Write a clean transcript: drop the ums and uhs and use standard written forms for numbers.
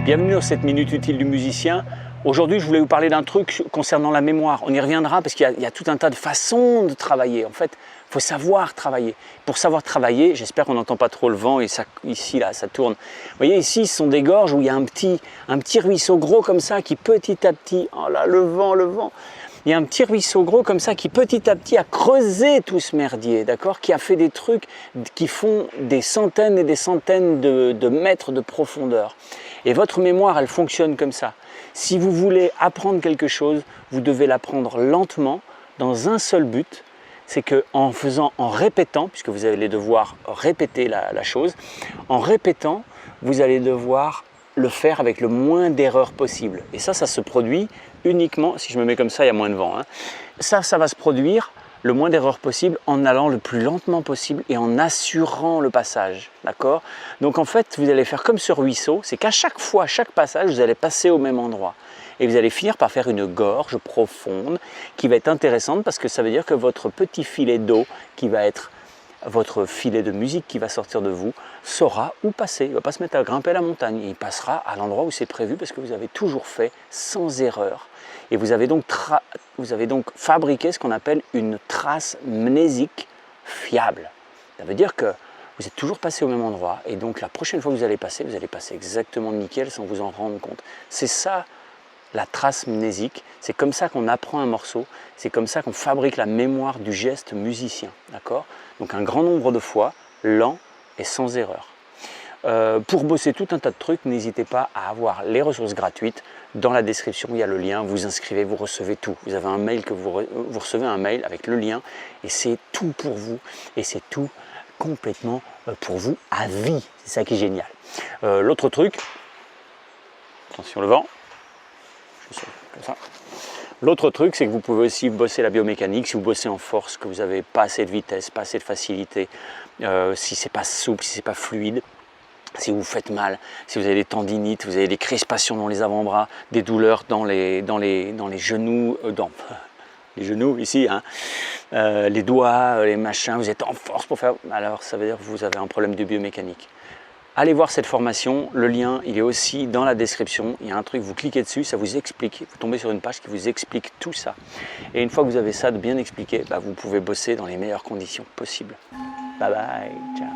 Bienvenue dans cette minute utile du musicien. Aujourd'hui, je voulais vous parler d'un truc concernant la mémoire. On y reviendra parce qu'il y a tout un tas de façons de travailler. En fait, il faut savoir travailler. Pour savoir travailler, j'espère qu'on n'entend pas trop le vent et ça, ici, là, ça tourne. Vous voyez, ici, ce sont des gorges où il y a un petit ruisseau gros comme ça qui petit à petit, oh là, le vent. Il y a un petit ruisseau gros comme ça qui petit à petit a creusé tout ce merdier, d'accord, qui a fait des trucs qui font des centaines et des centaines de mètres de profondeur. Et votre mémoire, elle fonctionne comme ça. Si vous voulez apprendre quelque chose, vous devez l'apprendre lentement, dans un seul but, c'est qu'en répétant, puisque vous allez devoir répéter la chose, en répétant, vous allez devoir le faire avec le moins d'erreurs possible. Et ça se produit uniquement, si je me mets comme ça, il y a moins de vent. Hein. Ça va se produire le moins d'erreurs possible en allant le plus lentement possible et en assurant le passage. D'accord ? Donc en fait, vous allez faire comme ce ruisseau, c'est qu'à chaque fois, chaque passage, vous allez passer au même endroit. Et vous allez finir par faire une gorge profonde qui va être intéressante parce que ça veut dire que votre petit filet d'eau qui va être votre filet de musique qui va sortir de vous saura où passer. Il ne va pas se mettre à grimper à la montagne. Il passera à l'endroit où c'est prévu parce que vous avez toujours fait sans erreur. Et vous avez donc fabriqué ce qu'on appelle une trace mnésique fiable. Ça veut dire que vous êtes toujours passé au même endroit et donc la prochaine fois que vous allez passer exactement nickel sans vous en rendre compte. C'est ça la trace mnésique, c'est comme ça qu'on apprend un morceau, c'est comme ça qu'on fabrique la mémoire du geste musicien, d'accord ? Donc un grand nombre de fois, lent et sans erreur. Pour bosser tout un tas de trucs, n'hésitez pas à avoir les ressources gratuites. Dans la description, il y a le lien, vous inscrivez, vous recevez tout. Vous avez un mail vous recevez un mail avec le lien et c'est tout pour vous et c'est tout complètement pour vous à vie. C'est ça qui est génial. L'autre truc, attention le vent. Comme ça. L'autre truc, c'est que vous pouvez aussi bosser la biomécanique. Si vous bossez en force, que vous n'avez pas assez de vitesse, pas assez de facilité, si c'est pas souple, si c'est pas fluide, si vous faites mal, si vous avez des tendinites, vous avez des crispations dans les avant-bras, des douleurs dans les genoux, les genoux ici, hein, les doigts, les machins, vous êtes en force pour faire. Alors ça veut dire que vous avez un problème de biomécanique. Allez voir cette formation, le lien il est aussi dans la description, il y a un truc, vous cliquez dessus, ça vous explique, vous tombez sur une page qui vous explique tout ça. Et une fois que vous avez ça de bien expliqué, vous pouvez bosser dans les meilleures conditions possibles. Bye bye, ciao.